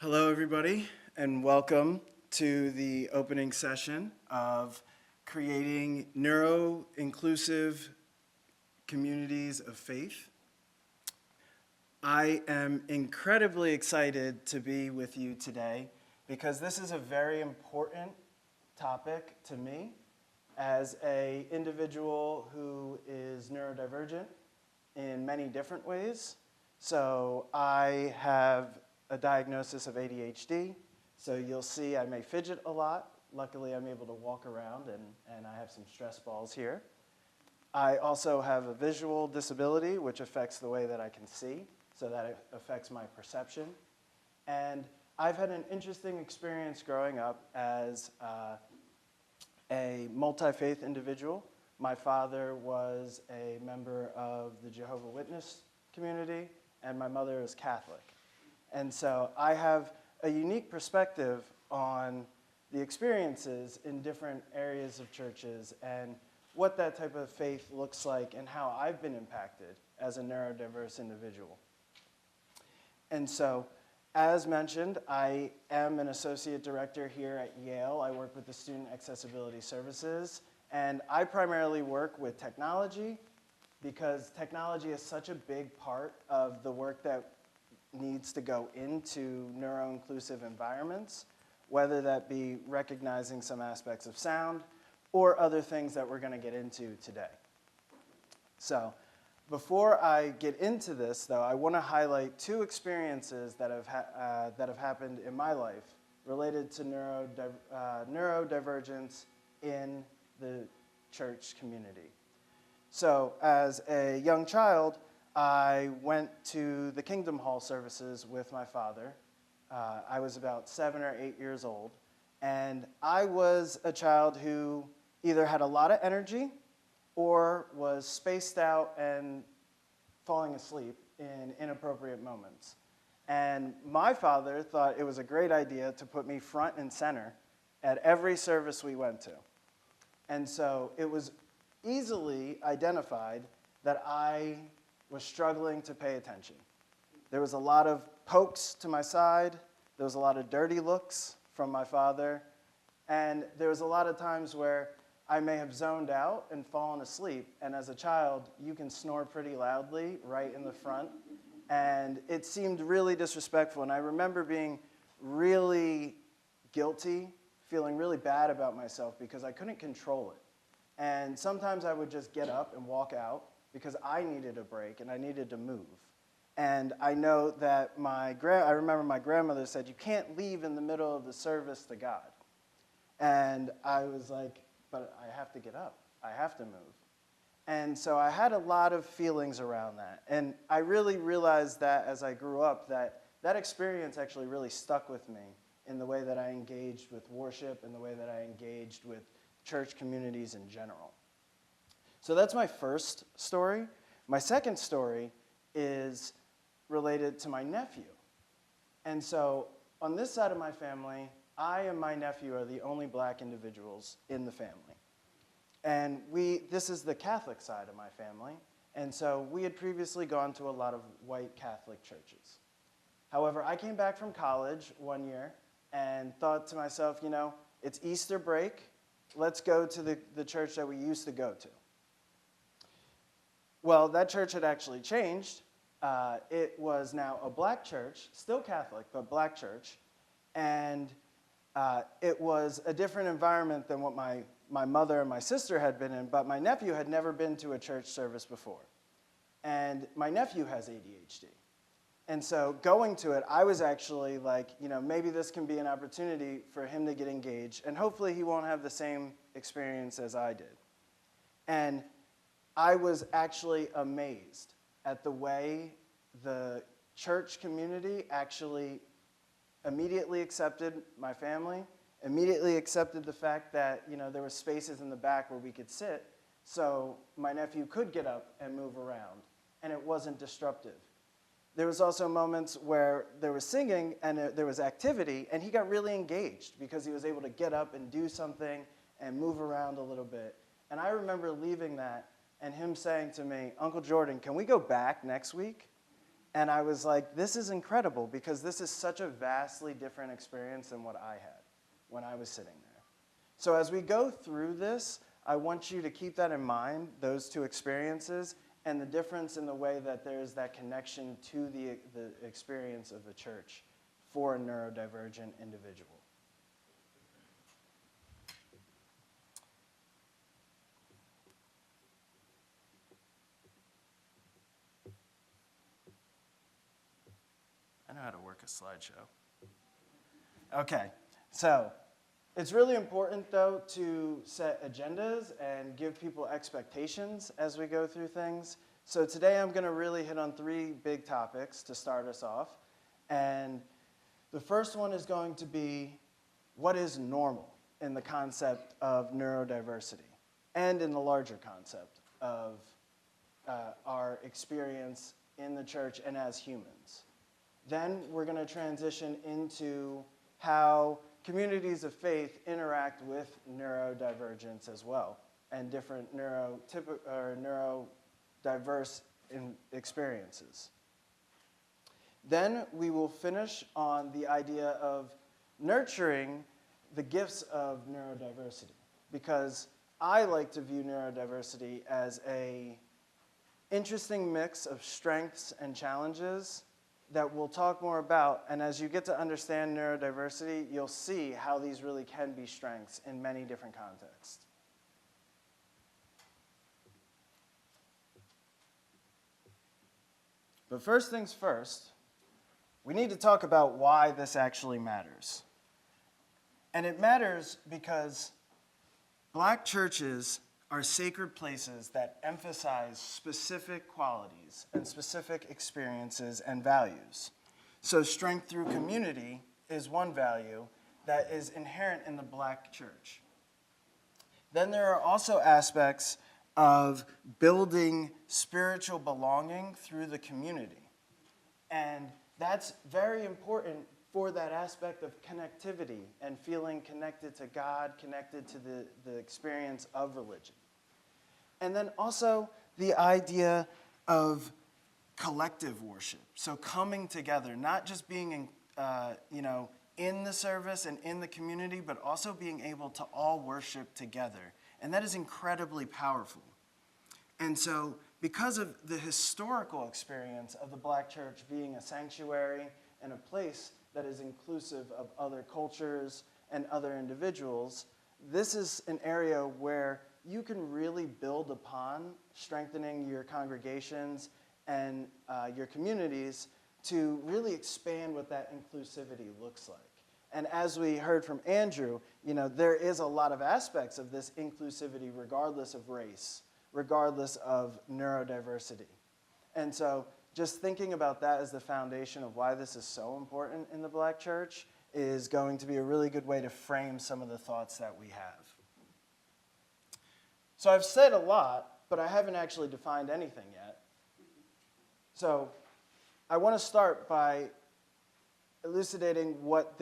Hello, everybody, and welcome to the opening session of creating neuro-inclusive communities of faith. I am incredibly excited to be with you today because this is a very important topic to me as an individual who is neurodivergent in many different ways. So I have a diagnosis of ADHD, so you'll see I may fidget a lot. Luckily, I'm able to walk around, and I have some stress balls here. I also have a visual disability, which affects the way that I can see, so that it affects my perception. And I've had an interesting experience growing up as a multi-faith individual. My father was a member of the Jehovah's Witness community, and my mother is Catholic. And so I have a unique perspective on the experiences in different areas of churches and what that type of faith looks like and how I've been impacted as a neurodiverse individual. And so, as mentioned, I am an associate director here at Yale. I work with the Student Accessibility Services, and I primarily work with technology because technology is such a big part of the work that needs to go into neuro-inclusive environments, whether that be recognizing some aspects of sound or other things that we're going to get into today. So before I get into this, though, I want to highlight two experiences that have happened in my life related to neurodivergence in the church community. So as a young child, I went to the Kingdom Hall services with my father. I was about 7 or 8 years old, and I was a child who either had a lot of energy or was spaced out and falling asleep in inappropriate moments. And my father thought it was a great idea to put me front and center at every service we went to. And so it was easily identified that I was struggling to pay attention. There was a lot of pokes to my side, there was a lot of dirty looks from my father, and there was a lot of times where I may have zoned out and fallen asleep, and as a child, you can snore pretty loudly right in the front, and it seemed really disrespectful, and I remember being really guilty, feeling really bad about myself because I couldn't control it. And sometimes I would just get up and walk out because I needed a break and I needed to move. And I know that I remember my grandmother said, "You can't leave in the middle of the service to God." And I was like, but I have to get up. I have to move. And so I had a lot of feelings around that. And I really realized that as I grew up, that experience actually really stuck with me in the way that I engaged with worship and the way that I engaged with church communities in general. So that's my first story. My second story is related to my nephew. And so on this side of my family, I and my nephew are the only black individuals in the family. And this is the Catholic side of my family. And so we had previously gone to a lot of white Catholic churches. However, I came back from college one year and thought to myself, it's Easter break. Let's go to the church that we used to go to. Well, that church had actually changed. It was now a black church, still Catholic, but black church. And it was a different environment than what my mother and my sister had been in, but my nephew had never been to a church service before. And my nephew has ADHD. And so going to it, I was actually like, maybe this can be an opportunity for him to get engaged, and hopefully he won't have the same experience as I did. And I was actually amazed at the way the church community actually immediately accepted my family, immediately accepted the fact that there were spaces in the back where we could sit, so my nephew could get up and move around, and it wasn't disruptive. There was also moments where there was singing and there was activity, and he got really engaged because he was able to get up and do something and move around a little bit. And I remember leaving that and him saying to me, "Uncle Jordan, can we go back next week?" And I was like, this is incredible because this is such a vastly different experience than what I had when I was sitting there. So as we go through this, I want you to keep that in mind, those two experiences, and the difference in the way that there's that connection to the experience of the church for a neurodivergent individual. I know how to work a slideshow. Okay, so it's really important, though, to set agendas and give people expectations as we go through things. So today I'm going to really hit on 3 big topics to start us off. And the first one is going to be what is normal in the concept of neurodiversity and in the larger concept of our experience in the church and as humans. Then we're going to transition into how communities of faith interact with neurodivergence as well, and different neurodiverse experiences. Then we will finish on the idea of nurturing the gifts of neurodiversity, because I like to view neurodiversity as an interesting mix of strengths and challenges that we'll talk more about. And as you get to understand neurodiversity, you'll see how these really can be strengths in many different contexts. But first things first, we need to talk about why this actually matters. And it matters because Black churches are sacred places that emphasize specific qualities and specific experiences and values. So strength through community is one value that is inherent in the Black church. Then there are also aspects of building spiritual belonging through the community. And that's very important for that aspect of connectivity and feeling connected to God, connected to the experience of religion. And then also the idea of collective worship. So coming together, not just being in the service and in the community, but also being able to all worship together. And that is incredibly powerful. And so because of the historical experience of the Black church being a sanctuary and a place that is inclusive of other cultures and other individuals, this is an area where you can really build upon strengthening your congregations and your communities to really expand what that inclusivity looks like. And as we heard from Andrew, there is a lot of aspects of this inclusivity regardless of race, regardless of neurodiversity. And so just thinking about that as the foundation of why this is so important in the Black church is going to be a really good way to frame some of the thoughts that we have. So I've said a lot, but I haven't actually defined anything yet. So I want to start by elucidating what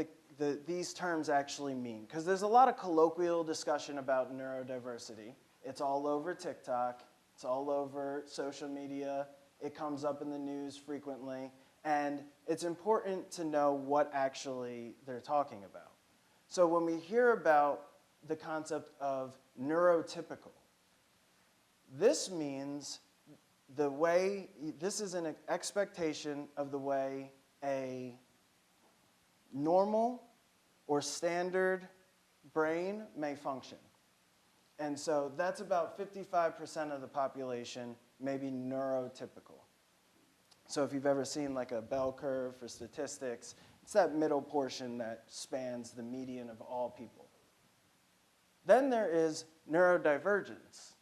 these terms actually mean, because there's a lot of colloquial discussion about neurodiversity. It's all over TikTok. It's all over social media. It comes up in the news frequently. And it's important to know what actually they're talking about. So when we hear about the concept of neurotypical, this means this is an expectation of the way a normal or standard brain may function. And so that's about 55% of the population may be neurotypical. So if you've ever seen like a bell curve for statistics, it's that middle portion that spans the median of all people. Then there is neurodivergence,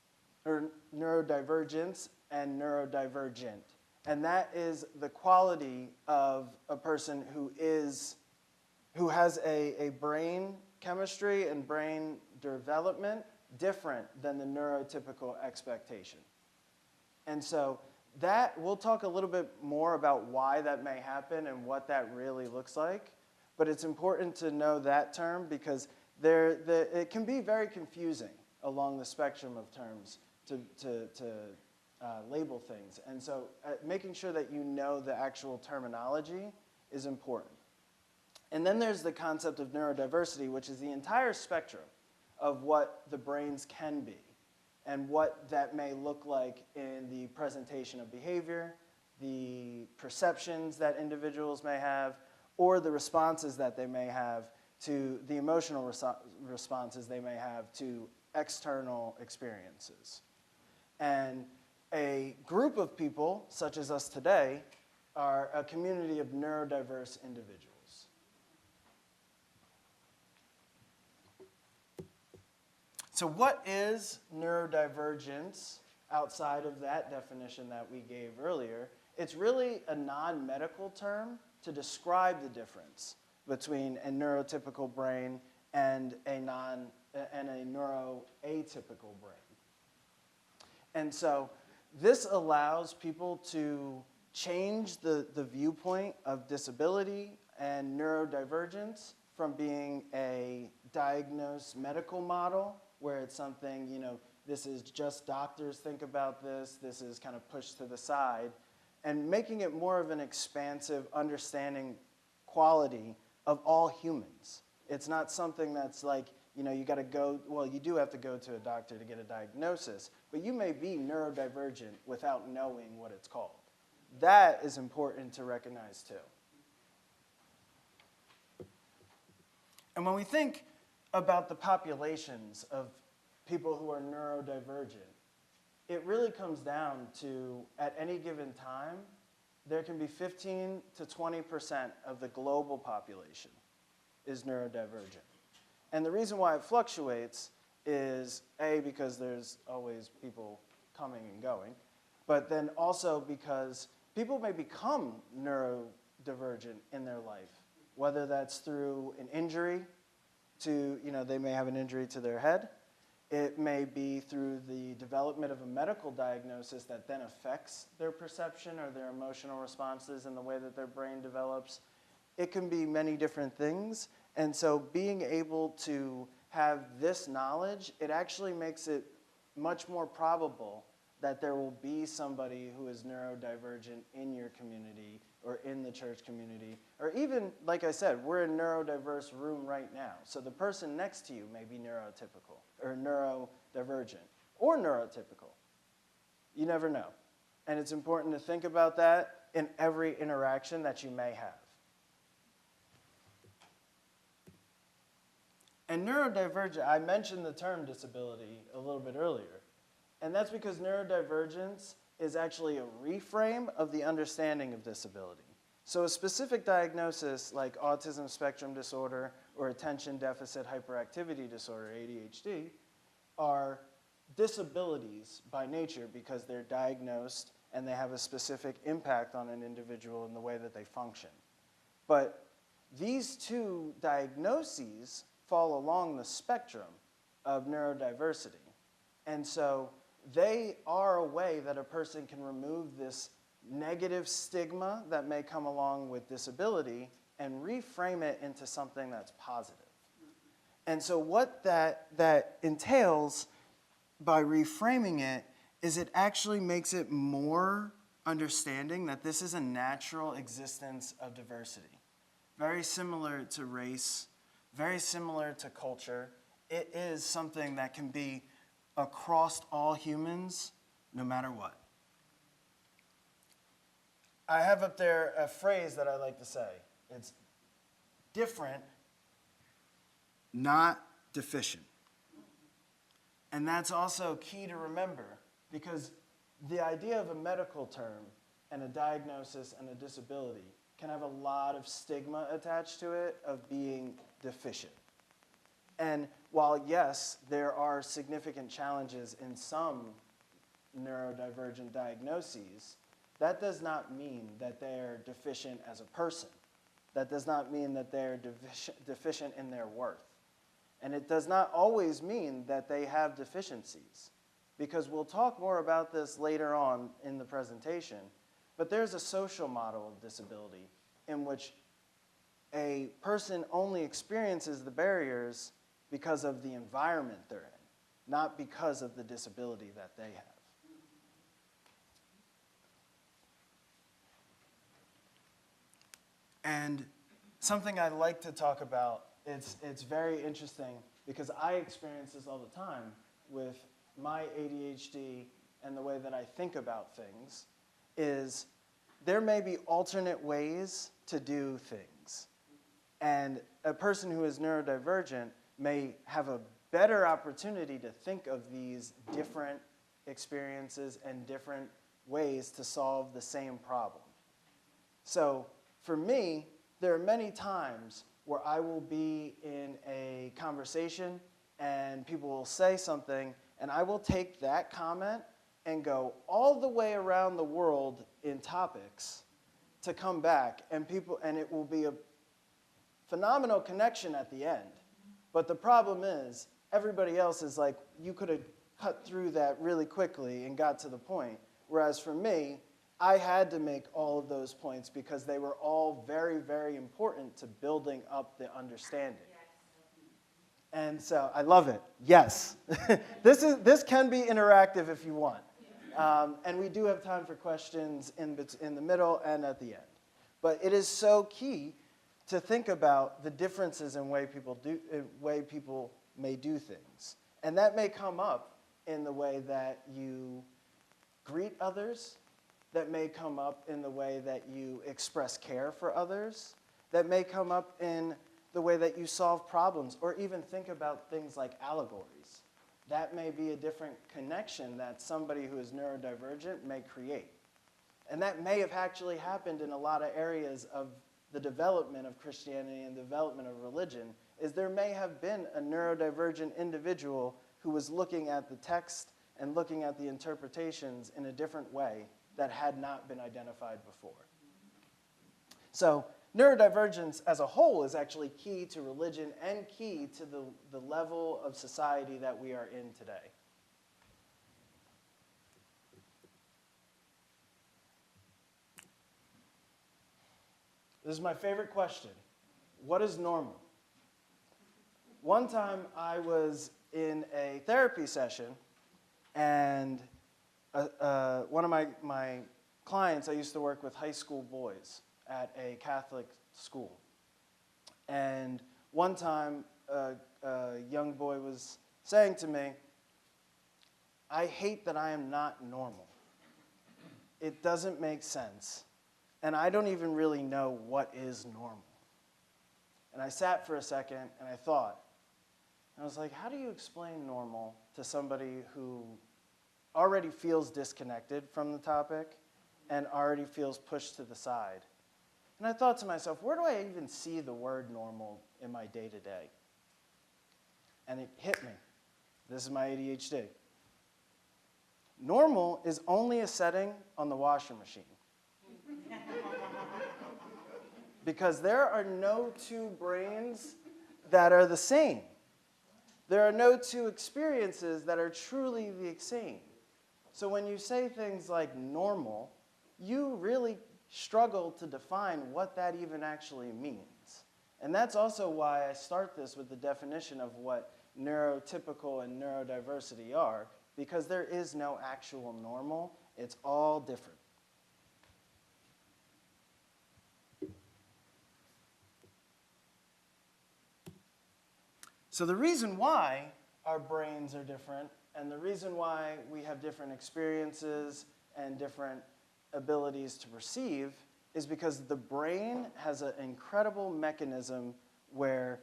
or neurodivergence and neurodivergent. And that is the quality of a person who has a brain chemistry and brain development different than the neurotypical expectation. And so that, we'll talk a little bit more about why that may happen and what that really looks like. But it's important to know that term because it can be very confusing along the spectrum of terms to label things. And so making sure that you know the actual terminology is important. And then there's the concept of neurodiversity, which is the entire spectrum of what the brains can be and what that may look like in the presentation of behavior, the perceptions that individuals may have, or the responses that they may have to the emotional responses they may have to external experiences. And a group of people, such as us today, are a community of neurodiverse individuals. So what is neurodivergence outside of that definition that we gave earlier? It's really a non-medical term to describe the difference between a neurotypical brain and a neuroatypical brain. And so this allows people to change the viewpoint of disability and neurodivergence from being a diagnosed medical model where it's something, this is just doctors think about this is kind of pushed to the side, and making it more of an expansive understanding quality of all humans. It's not something that's like, you got to go, well, you do have to go to a doctor to get a diagnosis, but you may be neurodivergent without knowing what it's called. That is important to recognize too. And when we think about the populations of people who are neurodivergent, it really comes down to, at any given time, there can be 15 to 20% of the global population is neurodivergent. And the reason why it fluctuates is, A, because there's always people coming and going, but then also because people may become neurodivergent in their life, whether that's through an injury to, they may have an injury to their head. It may be through the development of a medical diagnosis that then affects their perception or their emotional responses and the way that their brain develops. It can be many different things. And so being able to have this knowledge, it actually makes it much more probable that there will be somebody who is neurodivergent in your community or in the church community, or even, like I said, we're in a neurodiverse room right now. So the person next to you may be neurotypical or neurodivergent or neurotypical. You never know. And it's important to think about that in every interaction that you may have. And neurodivergent, I mentioned the term disability a little bit earlier. And that's because neurodivergence is actually a reframe of the understanding of disability. So a specific diagnosis like autism spectrum disorder or attention deficit hyperactivity disorder, ADHD, are disabilities by nature because they're diagnosed and they have a specific impact on an individual in the way that they function. But these two diagnoses fall along the spectrum of neurodiversity. And so they are a way that a person can remove this negative stigma that may come along with disability and reframe it into something that's positive. And so what that entails by reframing it is it actually makes it more understanding that this is a natural existence of diversity. Very similar to race, very similar to culture. It is something that can be across all humans, no matter what. I have up there a phrase that I like to say. It's different, not deficient. And that's also key to remember, because the idea of a medical term and a diagnosis and a disability can have a lot of stigma attached to it of being deficient. And while, yes, there are significant challenges in some neurodivergent diagnoses, that does not mean that they're deficient as a person. That does not mean that they're deficient in their worth. And it does not always mean that they have deficiencies, because we'll talk more about this later on in the presentation, but there's a social model of disability in which a person only experiences the barriers because of the environment they're in, not because of the disability that they have. And something I like to talk about, it's very interesting because I experience this all the time with my ADHD and the way that I think about things, is there may be alternate ways to do things. And a person who is neurodivergent may have a better opportunity to think of these different experiences and different ways to solve the same problem. So for me, there are many times where I will be in a conversation and people will say something, and I will take that comment and go all the way around the world in topics to come back, and it will be a phenomenal connection at the end. But the problem is, everybody else is like, you could have cut through that really quickly and got to the point. Whereas for me, I had to make all of those points because they were all very, very important to building up the understanding. And so I love it. Yes. This can be interactive if you want. And we do have time for questions in the middle and at the end. But it is so key to think about the differences in way people may do things. And that may come up in the way that you greet others, that may come up in the way that you express care for others, that may come up in the way that you solve problems, or even think about things like allegories. That may be a different connection that somebody who is neurodivergent may create. And that may have actually happened in a lot of areas of the development of Christianity and development of religion, is there may have been a neurodivergent individual who was looking at the text and looking at the interpretations in a different way that had not been identified before. So neurodivergence as a whole is actually key to religion and key to the level of society that we are in today. This is my favorite question. What is normal? One time I was in a therapy session, and one of my clients, I used to work with high school boys at a Catholic school. And one time a young boy was saying to me, "I hate that I am not normal. It doesn't make sense. And I don't even really know what is normal." And I sat for a second and I thought, I was like, how do you explain normal to somebody who already feels disconnected from the topic and already feels pushed to the side? And I thought to myself, where do I even see the word normal in my day-to-day? And it hit me. This is my ADHD. Normal is only a setting on the washing machine. Because there are no two brains that are the same. There are no two experiences that are truly the same. So when you say things like normal, you really struggle to define what that even actually means. And that's also why I start this with the definition of what neurotypical and neurodiversity are, because there is no actual normal. It's all different. So the reason why our brains are different, and the reason why we have different experiences and different abilities to perceive, is because the brain has an incredible mechanism where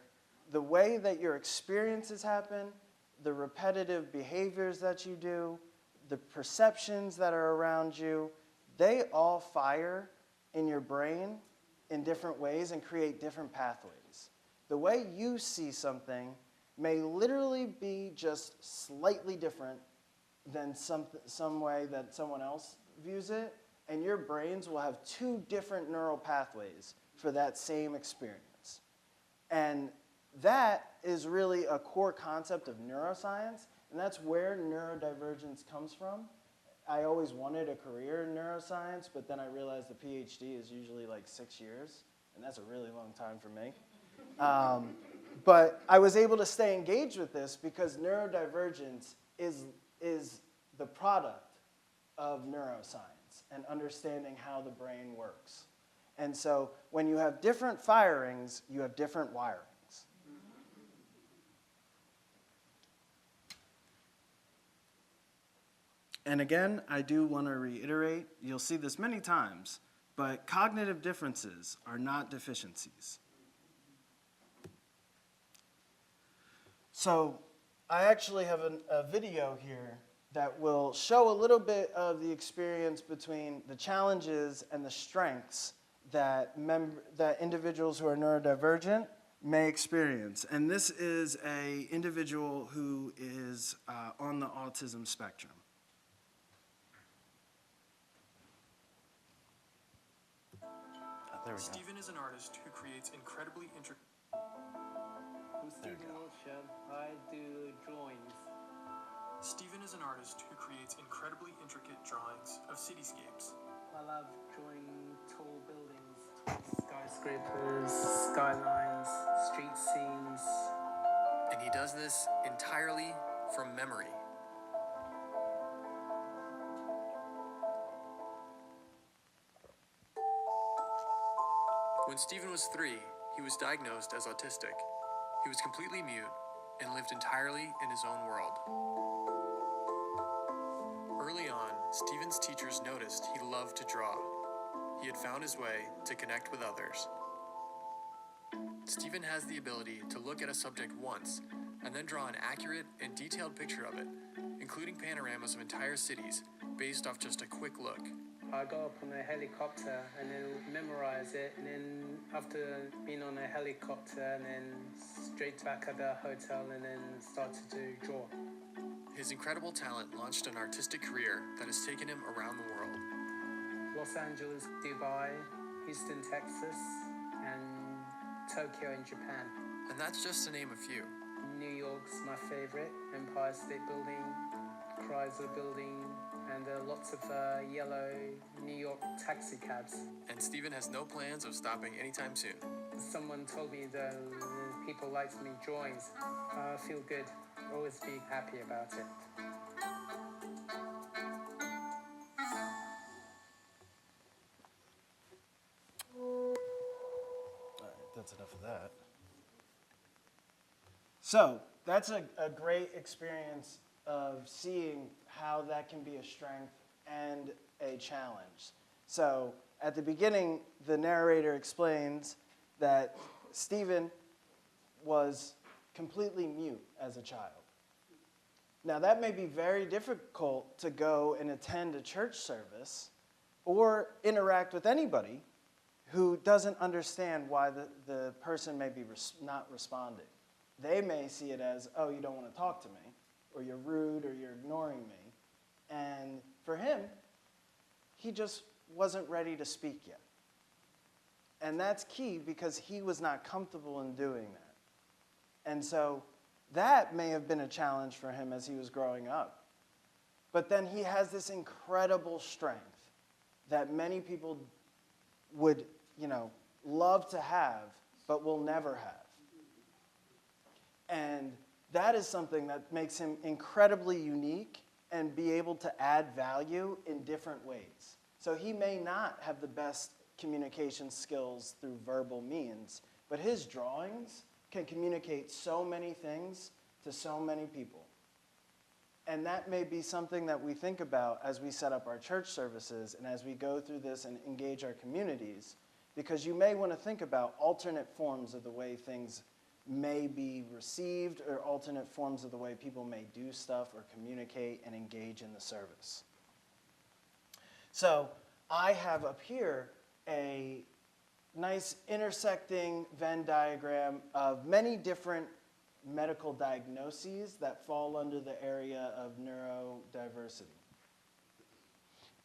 the way that your experiences happen, the repetitive behaviors that you do, the perceptions that are around you, they all fire in your brain in different ways and create different pathways. The way you see something may literally be just slightly different than some way that someone else views it, and your brains will have two different neural pathways for that same experience. And that is really a core concept of neuroscience, and that's where neurodivergence comes from. I always wanted a career in neuroscience, but then I realized the PhD is usually like 6 years, and that's a really long time for me. But I was able to stay engaged with this because neurodivergence is the product of neuroscience and understanding how the brain works. And so when you have different firings, you have different wirings. And again, I do want to reiterate, you'll see this many times, but cognitive differences are not deficiencies. So I actually have a video here that will show a little bit of the experience between the challenges and the strengths that individuals who are neurodivergent may experience. And this is an individual who is on the autism spectrum. There we go. Stephen is an artist who creates incredibly intricate... I'm Stephen Wiltshire. I do drawings. Stephen is an artist who creates incredibly intricate drawings of cityscapes. I love drawing tall buildings, skyscrapers, skylines, street scenes. And he does this entirely from memory. When Stephen was 3, he was diagnosed as autistic. He was completely mute and lived entirely in his own world. Early on, Stephen's teachers noticed he loved to draw. He had found his way to connect with others. Stephen has the ability to look at a subject once and then draw an accurate and detailed picture of it, including panoramas of entire cities based off just a quick look. I go up on a helicopter and then memorize it, and then after being on a helicopter and then straight back at the hotel and then start to draw. His incredible talent launched an artistic career that has taken him around the world. Los Angeles, Dubai, Houston, Texas, and Tokyo in Japan. And that's just to name a few. New York's my favorite. Empire State Building, Chrysler Building, and lots of yellow New York taxi cabs. And Stephen has no plans of stopping anytime soon. Someone told me that people liked me drawings. I feel good. Always be happy about it. All right, that's enough of that. So that's a great experience of seeing how that can be a strength and a challenge. So at the beginning, the narrator explains that Stephen was completely mute as a child. Now that may be very difficult to go and attend a church service or interact with anybody who doesn't understand why the person may be not responding. They may see it as, oh, you don't want to talk to me, or you're rude, or you're ignoring me. And for him, he just wasn't ready to speak yet. And that's key because he was not comfortable in doing that. And so that may have been a challenge for him as he was growing up. But then he has this incredible strength that many people would, love to have, but will never have. And that is something that makes him incredibly unique and be able to add value in different ways. So he may not have the best communication skills through verbal means, but his drawings can communicate so many things to so many people. And that may be something that we think about as we set up our church services and as we go through this and engage our communities, because you may want to think about alternate forms of the way things may be received or alternate forms of the way people may do stuff or communicate and engage in the service. So I have up here a nice intersecting Venn diagram of many different medical diagnoses that fall under the area of neurodiversity.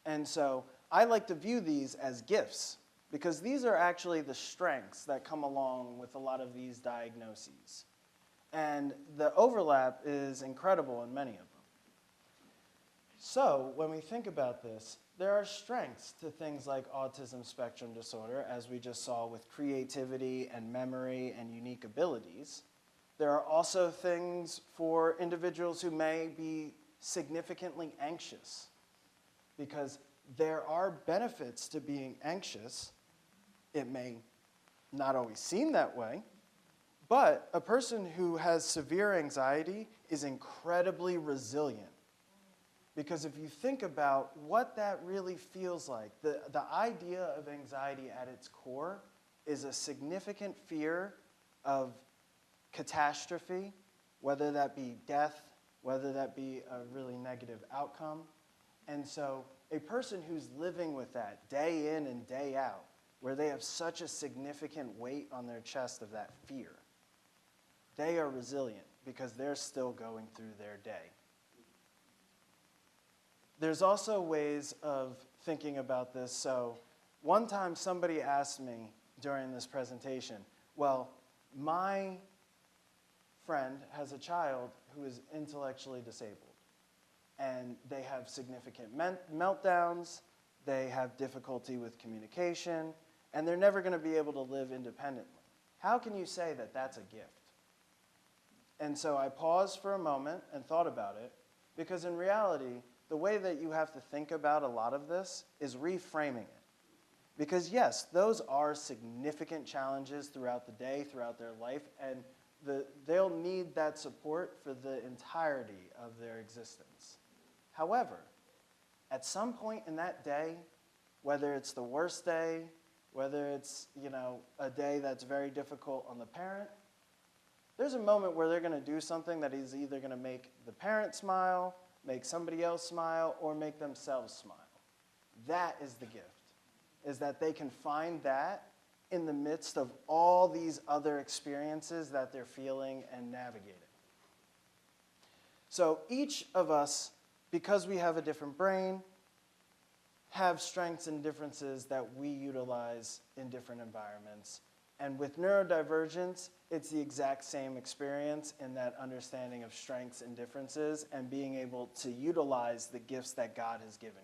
And so I like to view these as gifts because these are actually the strengths that come along with a lot of these diagnoses. And the overlap is incredible in many of them. So when we think about this, there are strengths to things like autism spectrum disorder, as we just saw with creativity and memory and unique abilities. There are also things for individuals who may be significantly anxious, because there are benefits to being anxious, It may not always seem that way, but a person who has severe anxiety is incredibly resilient. Because if you think about what that really feels like, the idea of anxiety at its core is a significant fear of catastrophe, whether that be death, whether that be a really negative outcome. And so a person who's living with that day in and day out, where they have such a significant weight on their chest of that fear, they are resilient because they're still going through their day. There's also ways of thinking about this. So one time somebody asked me during this presentation, well, my friend has a child who is intellectually disabled, and they have significant meltdowns, they have difficulty with communication, and they're never going to be able to live independently. How can you say that that's a gift? And so I paused for a moment and thought about it, because in reality, the way that you have to think about a lot of this is reframing it. Because yes, those are significant challenges throughout the day, throughout their life, and they'll need that support for the entirety of their existence. However, at some point in that day, whether it's the worst day, whether it's, a day that's very difficult on the parent, there's a moment where they're going to do something that is either going to make the parent smile, make somebody else smile, or make themselves smile. That is the gift, is that they can find that in the midst of all these other experiences that they're feeling and navigating. So each of us, because we have a different brain, have strengths and differences that we utilize in different environments. And with neurodivergence, it's the exact same experience in that understanding of strengths and differences and being able to utilize the gifts that God has given you.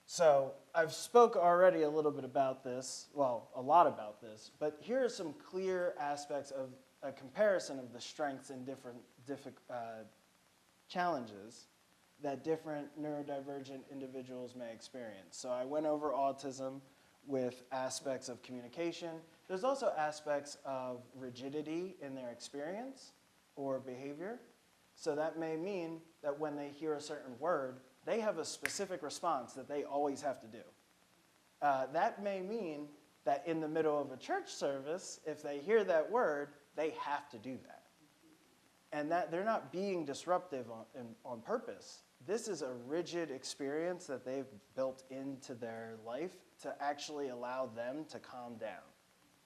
So I've spoke already a little bit about this, well, a lot about this, but here are some clear aspects of a comparison of the strengths and different challenges that different neurodivergent individuals may experience. So I went over autism with aspects of communication. There's also aspects of rigidity in their experience or behavior. So that may mean that when they hear a certain word, they have a specific response that they always have to do. That may mean that in the middle of a church service, if they hear that word, they have to do that. And that they're not being disruptive on purpose. This is a rigid experience that they've built into their life to actually allow them to calm down.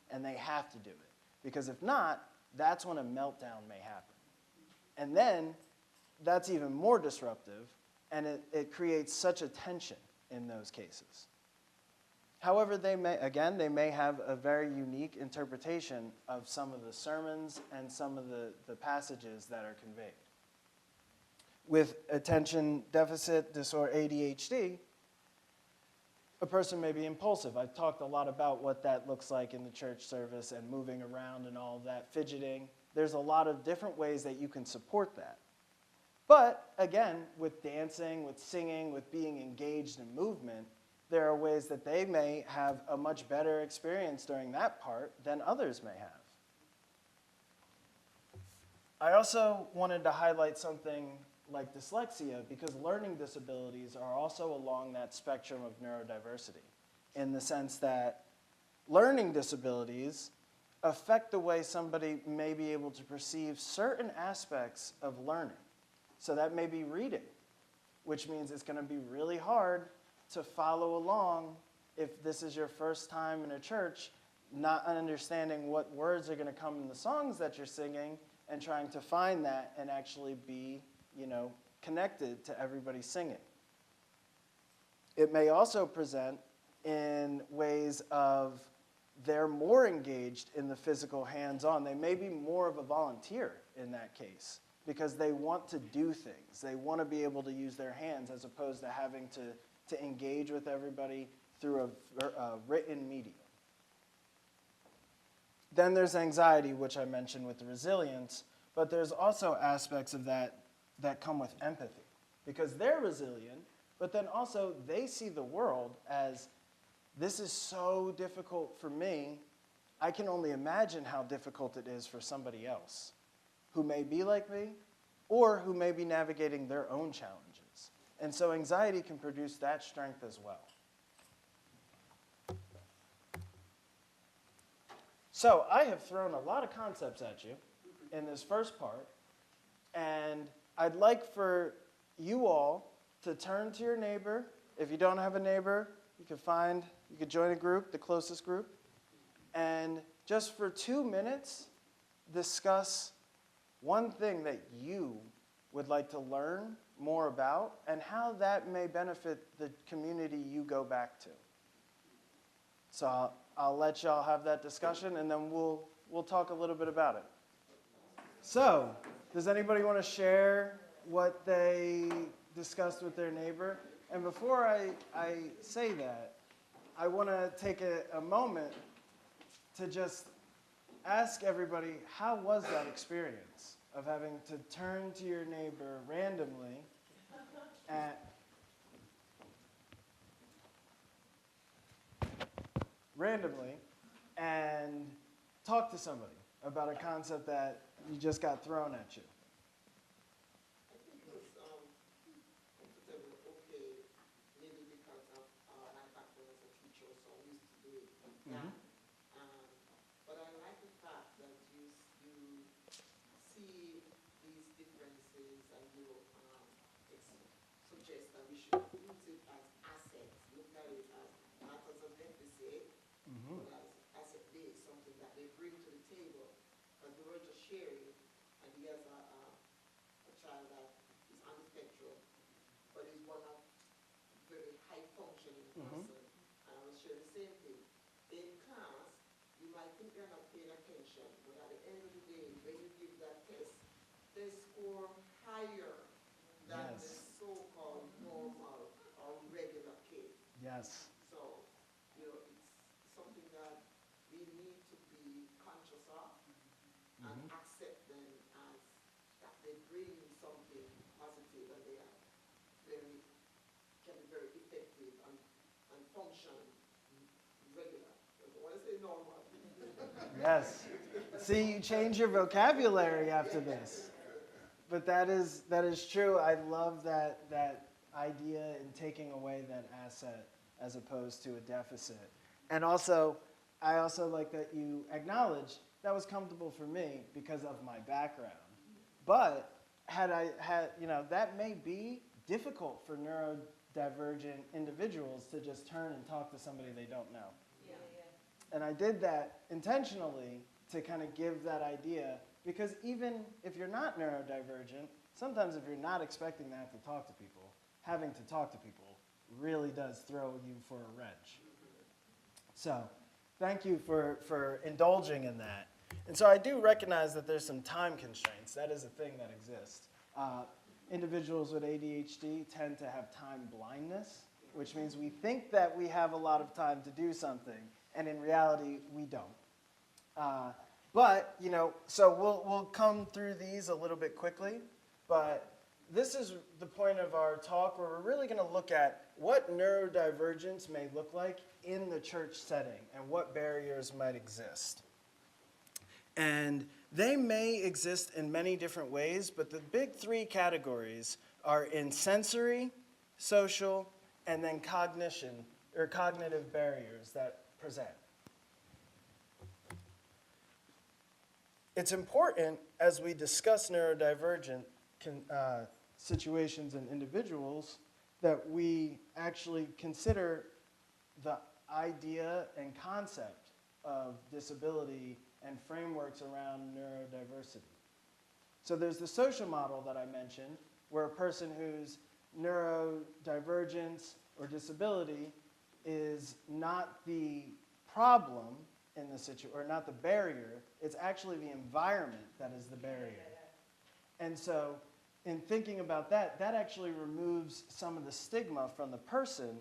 And they have to do it. Because if not, that's when a meltdown may happen. And then that's even more disruptive, and it creates such a tension in those cases. However, they may have a very unique interpretation of some of the sermons and some of the passages that are conveyed. With attention deficit disorder, ADHD, a person may be impulsive. I've talked a lot about what that looks like in the church service and moving around and all of that, fidgeting. There's a lot of different ways that you can support that. But again, with dancing, with singing, with being engaged in movement, there are ways that they may have a much better experience during that part than others may have. I also wanted to highlight something like dyslexia, because learning disabilities are also along that spectrum of neurodiversity, in the sense that learning disabilities affect the way somebody may be able to perceive certain aspects of learning. So that may be reading, which means it's going to be really hard to follow along if this is your first time in a church, not understanding what words are going to come in the songs that you're singing and trying to find that and actually be, connected to everybody singing. It may also present in ways of they're more engaged in the physical hands-on. They may be more of a volunteer in that case because they want to do things. They want to be able to use their hands as opposed to having to engage with everybody through a written medium. Then there's anxiety, which I mentioned with the resilience, but there's also aspects of that come with empathy, because they're resilient, but then also they see the world as, this is so difficult for me, I can only imagine how difficult it is for somebody else who may be like me or who may be navigating their own challenges. And so anxiety can produce that strength as well. So I have thrown a lot of concepts at you in this first part, and I'd like for you all to turn to your neighbor. If you don't have a neighbor, you could join a group, the closest group, and just for 2 minutes, discuss one thing that you would like to learn more about and how that may benefit the community you go back to. So I'll let y'all have that discussion, and then we'll talk a little bit about it. So, does anybody want to share what they discussed with their neighbor? And before I say that, I want to take a moment to just ask everybody, how was that experience of having to turn to your neighbor randomly and talk to somebody about a concept that you just got thrown at you? I think it was comfortable, okay, maybe because of my background as a teacher, so I'm used to doing that. But I like the fact that you see these differences and you suggest that we should use it as assets, look at it as not as a deficit, but as asset base, something that they bring to the table. Because we were just sharing, and he has a child that is on the spectrum, but is one of very high functioning person. And I was sharing the same thing. In class, you might think they're not paying attention, but at the end of the day, when you give that test, they score higher than the so-called normal or regular kid. Yes. So, it's something that we need to be conscious of and accept them as that they bring something positive and they are can be very effective and function regular. I don't want to say normal. Yes. See, you change your vocabulary after this. But that is true. I love that idea in taking away that asset as opposed to a deficit. And also, I also like that you acknowledge that was comfortable for me because of my background. But that may be difficult for neurodivergent individuals to just turn and talk to somebody they don't know. Yeah. And I did that intentionally to kind of give that idea, because even if you're not neurodivergent, sometimes if you're not expecting to have to talk to people, having to talk to people really does throw you for a wrench. So thank you for indulging in that. And so I do recognize that there's some time constraints. That is a thing that exists. Individuals with ADHD tend to have time blindness, which means we think that we have a lot of time to do something, and in reality, we don't. But, so we'll come through these a little bit quickly, but this is the point of our talk where we're really going to look at what neurodivergence may look like in the church setting and what barriers might exist. And they may exist in many different ways, but the big three categories are in sensory, social, and then cognition, or cognitive barriers that present. It's important, as we discuss neurodivergent situations and individuals, that we actually consider the idea and concept of disability and frameworks around neurodiversity. So there's the social model that I mentioned, where a person whose neurodivergence or disability is not the problem in the situation, or not the barrier, it's actually the environment that is the barrier. And so in thinking about that, that actually removes some of the stigma from the person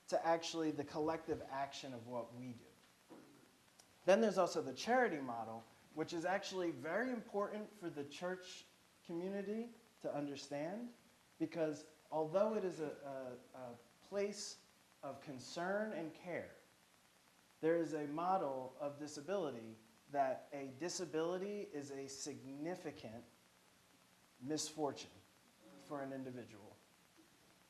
to actually the collective action of what we do. Then there's also the charity model, which is actually very important for the church community to understand, because although it is a place of concern and care, there is a model of disability that a disability is a significant misfortune for an individual,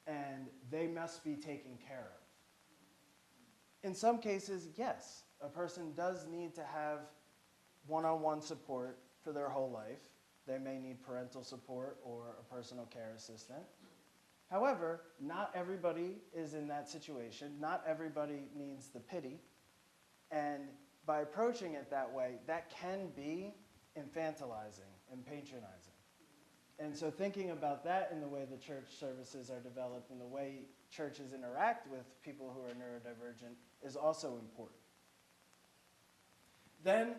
and they must be taken care of. In some cases, yes, a person does need to have one-on-one support for their whole life. They may need parental support or a personal care assistant. However, not everybody is in that situation. Not everybody needs the pity. And by approaching it that way, that can be infantilizing and patronizing. And so thinking about that in the way the church services are developed and the way churches interact with people who are neurodivergent is also important. Then,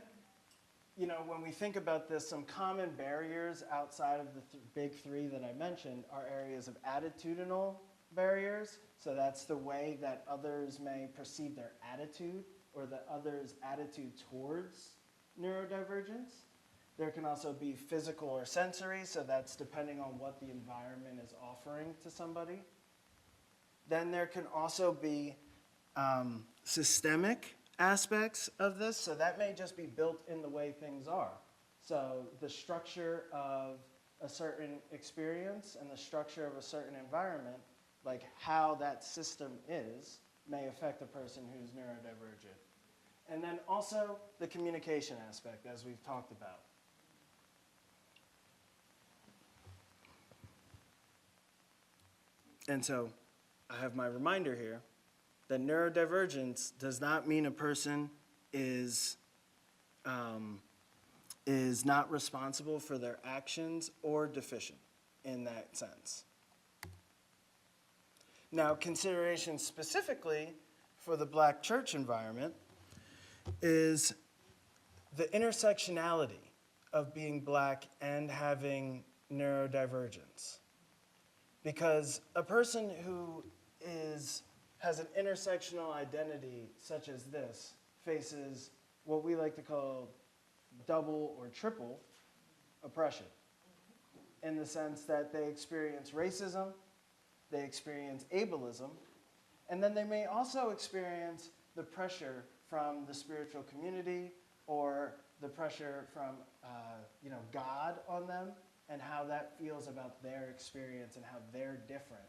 when we think about this, some common barriers outside of the big three that I mentioned are areas of attitudinal barriers. So that's the way that others may perceive their attitude or the other's attitude towards neurodivergence. There can also be physical or sensory, so that's depending on what the environment is offering to somebody. Then there can also be systemic aspects of this, so that may just be built in the way things are. So the structure of a certain experience and the structure of a certain environment, like how that system is, may affect a person who's neurodivergent. And then also the communication aspect, as we've talked about. And so I have my reminder here that neurodivergence does not mean a person is not responsible for their actions or deficient in that sense. Now, consideration specifically for the Black church environment is the intersectionality of being Black and having neurodivergence. Because a person who has an intersectional identity such as this faces what we like to call double or triple oppression, in the sense that they experience racism, they experience ableism, and then they may also experience the pressure from the spiritual community or the pressure from God on them, and how that feels about their experience and how they're different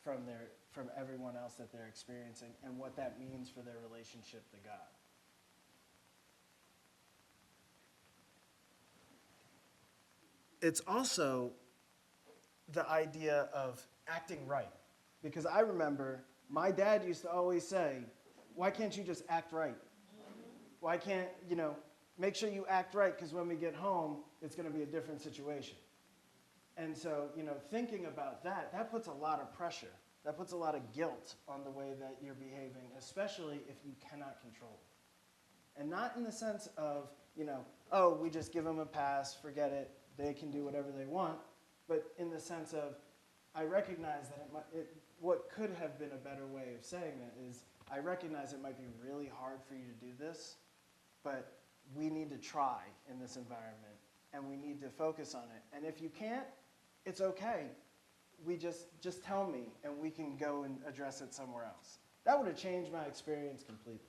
from everyone else that they're experiencing, and what that means for their relationship to God. It's also the idea of acting right. Because I remember my dad used to always say, why can't you just act right? Why can't, make sure you act right, because when we get home, it's going to be a different situation. And so, thinking about that puts a lot of pressure. That puts a lot of guilt on the way that you're behaving, especially if you cannot control it. And not in the sense of, we just give them a pass, forget it, they can do whatever they want, but in the sense of, I recognize that what could have been a better way of saying it is, I recognize it might be really hard for you to do this, but we need to try in this environment, and we need to focus on it. And if you can't, it's okay. We just tell me, and we can go and address it somewhere else. That would have changed my experience completely.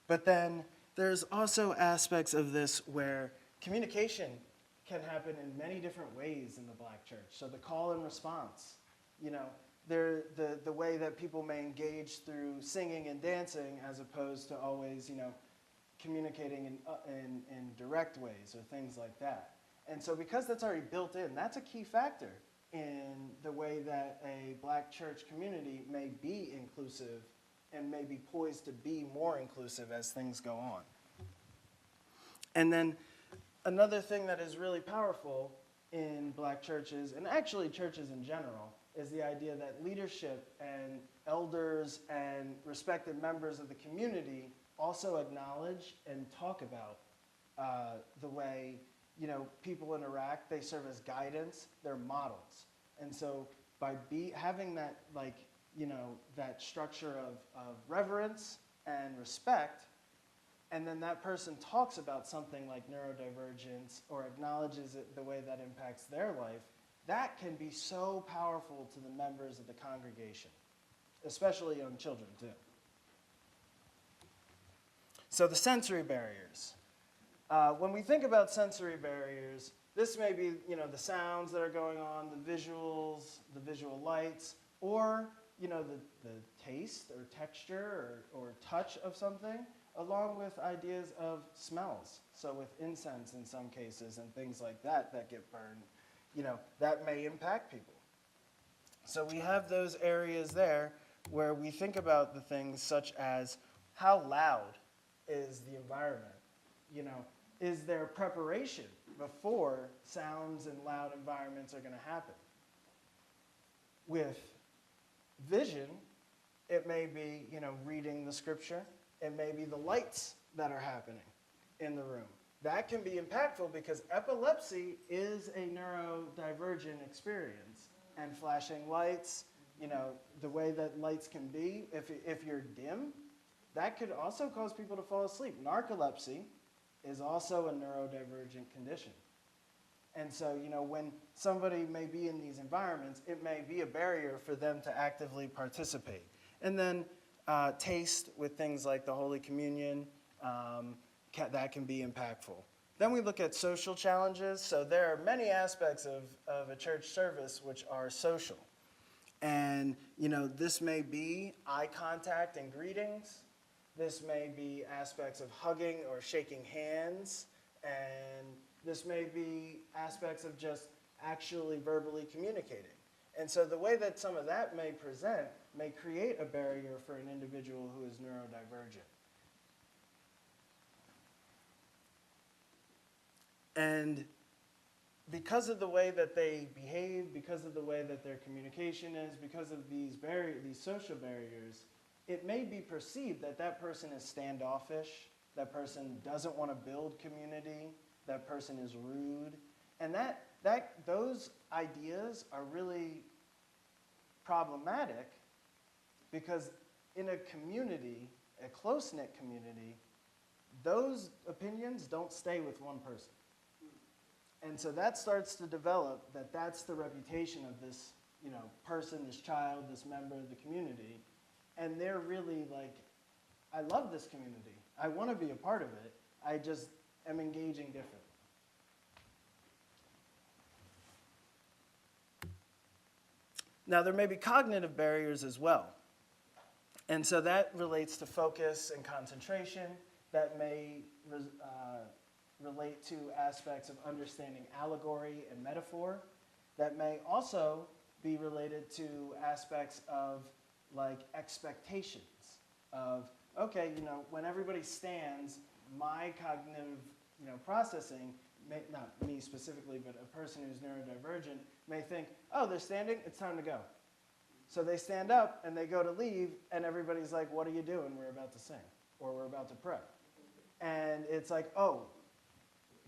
But then there's also aspects of this where communication can happen in many different ways in the Black church. So the call and response, the way that people may engage through singing and dancing, as opposed to always, communicating in direct ways or things like that. And so because that's already built in, that's a key factor in the way that a Black church community may be inclusive and may be poised to be more inclusive as things go on. And then another thing that is really powerful in Black churches, and actually churches in general, is the idea that leadership and elders and respected members of the community also acknowledge and talk about the way people interact. They serve as guidance, they're models. And so by having that that structure of reverence and respect, and then that person talks about something like neurodivergence or acknowledges it the way that impacts their life, that can be so powerful to the members of the congregation, especially young children too. So the sensory barriers. When we think about sensory barriers, this may be, the sounds that are going on, the visuals, the visual lights, or, the taste or texture or touch of something, along with ideas of smells. So with incense in some cases and things like that get burned, that may impact people. So we have those areas there where we think about the things such as how loud is the environment? Is there preparation before sounds and loud environments are going to happen? With vision, it may be, reading the scripture. It may be the lights that are happening in the room. That can be impactful because epilepsy is a neurodivergent experience. And flashing lights, the way that lights can be, if you're dim, that could also cause people to fall asleep. Narcolepsy is also a neurodivergent condition. And so, when somebody may be in these environments, it may be a barrier for them to actively participate. And then taste with things like the Holy Communion, that can be impactful. Then we look at social challenges. So there are many aspects of a church service which are social. And, this may be eye contact and greetings. This may be aspects of hugging or shaking hands. And this may be aspects of just actually verbally communicating. And so the way that some of that may present may create a barrier for an individual who is neurodivergent. And because of the way that they behave, because of the way that their communication is, because of these social barriers, it may be perceived that that person is standoffish, that person doesn't want to build community, that person is rude. And those ideas are really problematic because in a community, a close-knit community, those opinions don't stay with one person. And so that starts to develop that's the reputation of this, person, this child, this member of the community. And they're really like, I love this community. I want to be a part of it. I just am engaging differently. Now, there may be cognitive barriers as well. And so that relates to focus and concentration. That may relate to aspects of understanding allegory and metaphor. That may also be related to aspects of like expectations of, okay, when everybody stands, my cognitive, processing, not me specifically, but a person who's neurodivergent may think, oh, they're standing, it's time to go. So they stand up and they go to leave and everybody's like, what are you doing? We're about to sing or we're about to pray. And it's like, oh,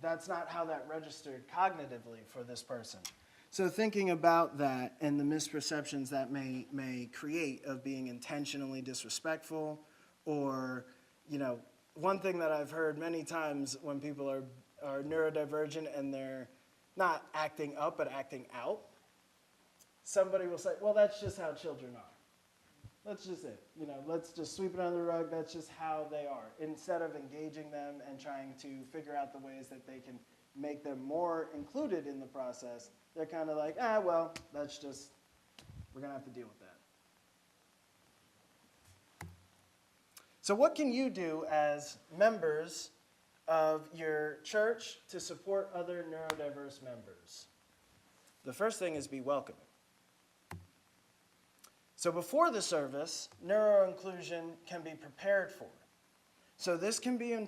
that's not how that registered cognitively for this person. So thinking about that and the misperceptions that may create of being intentionally disrespectful or, one thing that I've heard many times when people are neurodivergent and they're not acting up but acting out, somebody will say, well, that's just how children are. That's just it. Let's just sweep it under the rug. That's just how they are. Instead of engaging them and trying to figure out the ways that they can make them more included in the process, they're kind of like, well, that's just, we're going to have to deal with that. So what can you do as members of your church to support other neurodiverse members? The first thing is be welcoming. So before the service, neuroinclusion can be prepared for. So this can be in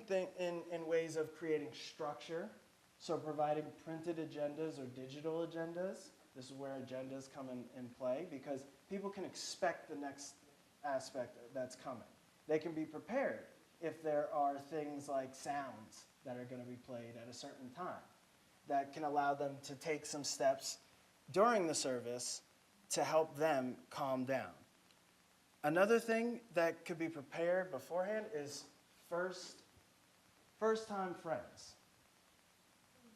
ways of creating structure, so providing printed agendas or digital agendas. This is where agendas come in play because people can expect the next aspect that's coming. They can be prepared if there are things like sounds that are going to be played at a certain time that can allow them to take some steps during the service to help them calm down. Another thing that could be prepared beforehand is first-time friends.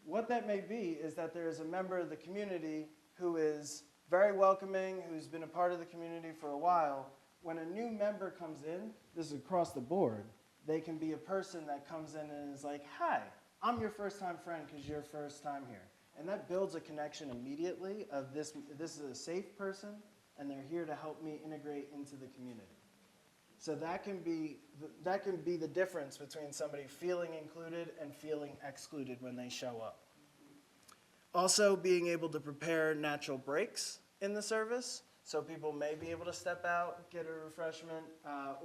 what that may be is that there is a member of the community who is very welcoming, who's been a part of the community for a while. When a new member comes in, this is across the board, they can be a person that comes in and is like, hi, I'm your first time friend because you're first time here. And that builds a connection immediately of this is a safe person and they're here to help me integrate into the community. So that can be the difference between somebody feeling included and feeling excluded when they show up. Also, being able to prepare natural breaks in the service, so people may be able to step out, get a refreshment,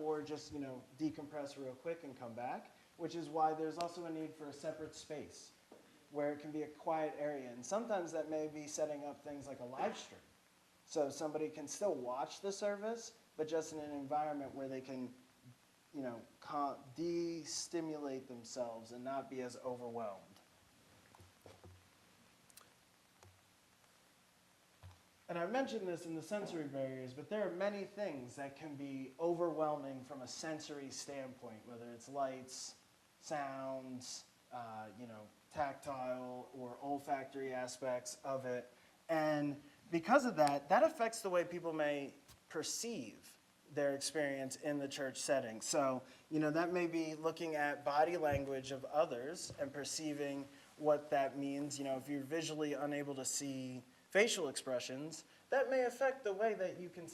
or just decompress real quick and come back, which is why there's also a need for a separate space where it can be a quiet area. And sometimes that may be setting up things like a live stream. So somebody can still watch the service, but just in an environment where they can, de-stimulate themselves and not be as overwhelmed. And I mentioned this in the sensory barriers, but there are many things that can be overwhelming from a sensory standpoint, whether it's lights, sounds, tactile or olfactory aspects of it. And because of that, that affects the way people may perceive their experience in the church setting. So, that may be looking at body language of others and perceiving what that means. If you're visually unable to see facial expressions, that may affect the way that you can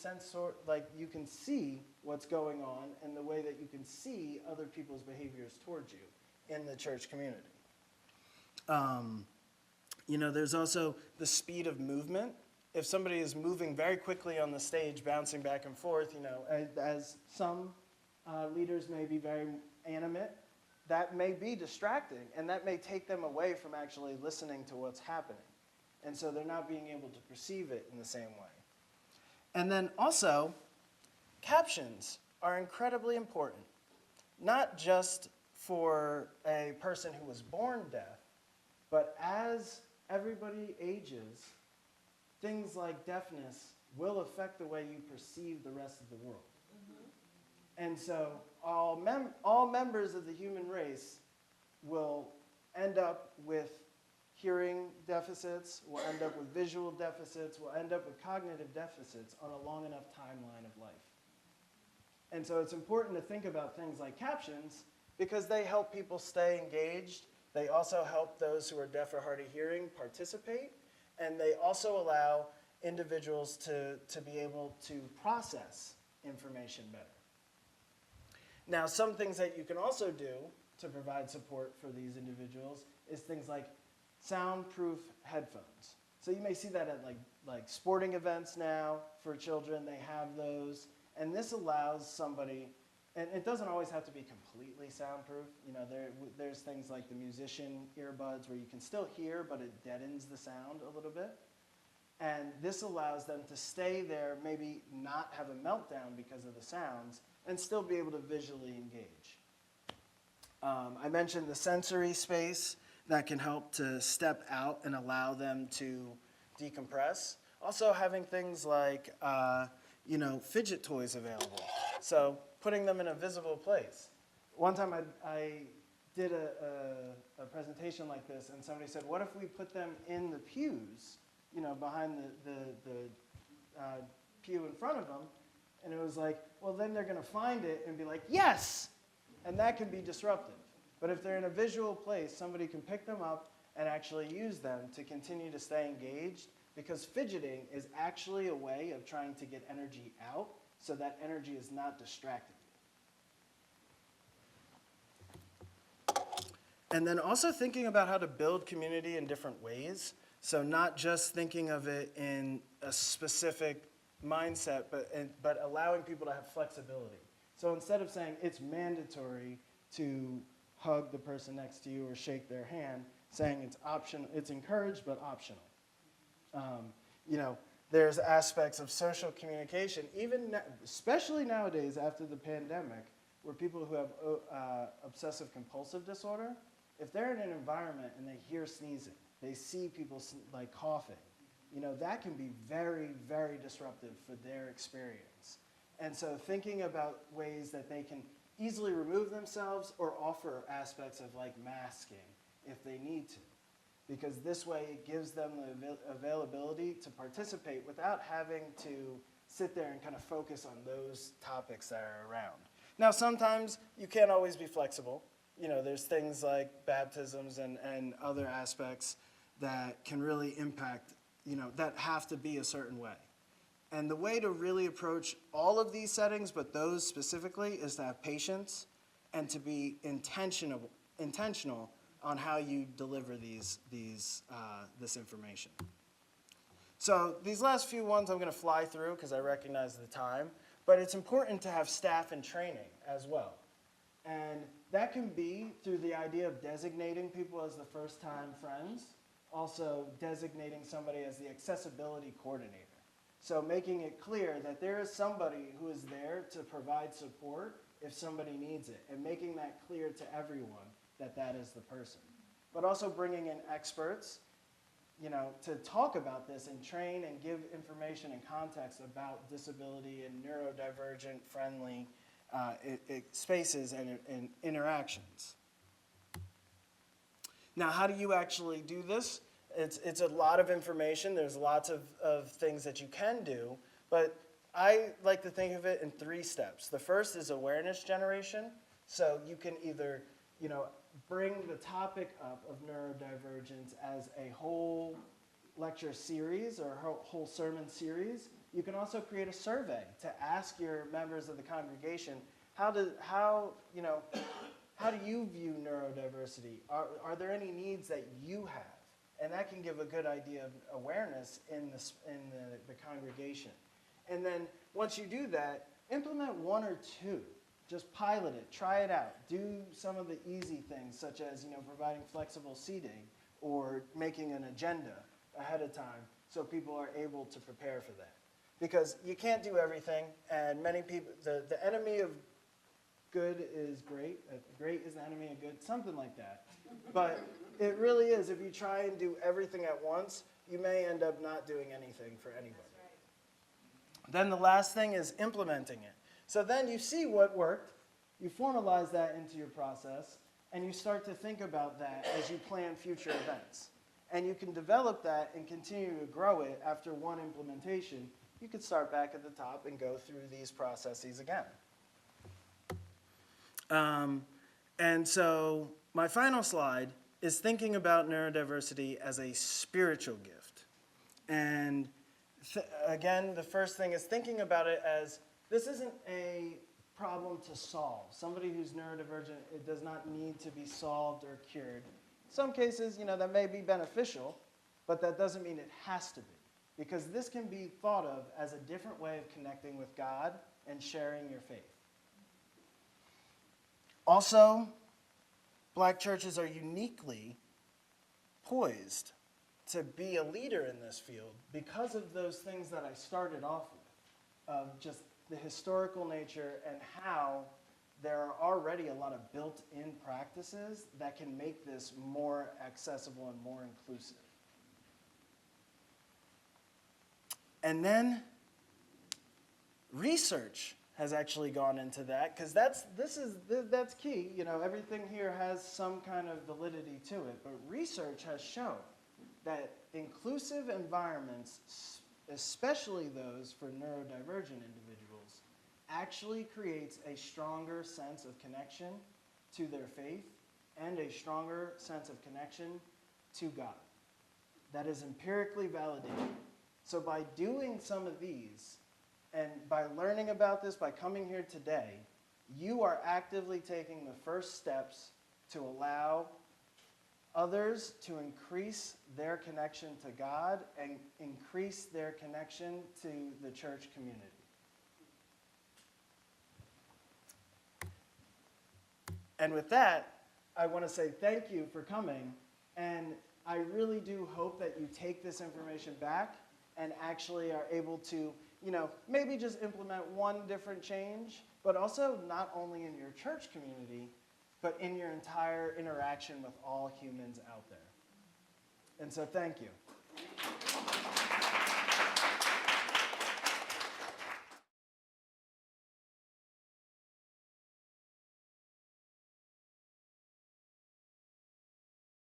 you can see what's going on and the way that you can see other people's behaviors towards you in the church community. There's also the speed of movement. If somebody is moving very quickly on the stage, bouncing back and forth, as some leaders may be very animate, that may be distracting, and that may take them away from actually listening to what's happening. And so they're not being able to perceive it in the same way. And then also, captions are incredibly important, not just for a person who was born deaf, but as everybody ages, things like deafness will affect the way you perceive the rest of the world. And so all members of the human race will end up with hearing deficits, will end up with visual deficits, will end up with cognitive deficits on a long enough timeline of life. And so it's important to think about things like captions because they help people stay engaged. They also help those who are deaf or hard of hearing participate, and they also allow individuals to be able to process information better. Now, some things that you can also do to provide support for these individuals is things like soundproof headphones. So you may see that at like sporting events now for children. They have those, and this allows somebody, and it doesn't always have to be completely soundproof. There's things like the musician earbuds where you can still hear, but it deadens the sound a little bit. And this allows them to stay there, maybe not have a meltdown because of the sounds, and still be able to visually engage. I mentioned the sensory space that can help to step out and allow them to decompress. Also having things like, fidget toys available. So putting them in a visible place. One time I did a presentation like this, and somebody said, what if we put them in the pews, behind the pew in front of them? And it was like, well, then they're going to find it and be like, yes! And that can be disruptive. But if they're in a visual place, somebody can pick them up and actually use them to continue to stay engaged, because fidgeting is actually a way of trying to get energy out so that energy is not distracting you. And then also thinking about how to build community in different ways. So not just thinking of it in a specific mindset, but allowing people to have flexibility. So instead of saying it's mandatory to hug the person next to you or shake their hand, saying it's optional, it's encouraged but optional. There's aspects of social communication, especially nowadays after the pandemic, where people who have obsessive compulsive disorder, if they're in an environment and they hear sneezing, they see people coughing, that can be very, very disruptive for their experience. And so thinking about ways that they can easily remove themselves or offer aspects of masking if they need to. because this way it gives them the availability to participate without having to sit there and kind of focus on those topics that are around. Now, sometimes you can't always be flexible. You know, there's things like baptisms and other aspects that can really impact, you know, that have to be a certain way. And the way to really approach all of these settings, but those specifically, is to have patience and to be intentional on how you deliver this information. So these last few ones I'm going to fly through because I recognize the time, but it's important to have staff in training as well. And that can be through the idea of designating people as the first-time friends, also designating somebody as the accessibility coordinator. So making it clear that there is somebody who is there to provide support if somebody needs it, and making that clear to everyone that that is the person. But also bringing in experts, you know, to talk about this and train and give information and context about disability and neurodivergent friendly spaces and interactions. Now, how do you actually do this? It's a lot of information. There's lots of things that you can do, but I like to think of it in 3 steps. The first is awareness generation. So you can either, you know, bring the topic up of neurodivergence as a whole lecture series or whole sermon series. You can also create a survey to ask your members of the congregation, how do you view neurodiversity? Are there any needs that you have? And that can give a good idea of awareness in the congregation. And then once you do that, implement 1 or 2. Just pilot it, try it out. Do some of the easy things, such as, you know, providing flexible seating or making an agenda ahead of time so people are able to prepare for that. Because you can't do everything, and many people, the enemy of good is great. Great is the enemy of good, something like that. But it really is, if you try and do everything at once, you may end up not doing anything for anybody. Then the last thing is implementing it. So then you see what worked, you formalize that into your process, and you start to think about that as you plan future events. And you can develop that and continue to grow it after one implementation. You could start back at the top and go through these processes again. And so my final slide is thinking about neurodiversity as a spiritual gift. And again, the first thing is thinking about it as this isn't a problem to solve. Somebody who's neurodivergent, it does not need to be solved or cured. In some cases, you know, that may be beneficial, but that doesn't mean it has to be. Because this can be thought of as a different way of connecting with God and sharing your faith. Also, Black churches are uniquely poised to be a leader in this field because of those things that I started off with, of just the historical nature and how there are already a lot of built-in practices that can make this more accessible and more inclusive. And then research has actually gone into that, because that's key. You know, everything here has some kind of validity to it, but research has shown that inclusive environments, especially those for neurodivergent individuals, actually creates a stronger sense of connection to their faith and a stronger sense of connection to God. That is empirically validated. So by doing some of these, and by learning about this, by coming here today, you are actively taking the first steps to allow others to increase their connection to God and increase their connection to the church community. And with that, I want to say thank you for coming, and I really do hope that you take this information back and actually are able to, you know, maybe just implement one different change, but also not only in your church community, but in your entire interaction with all humans out there. And so thank you.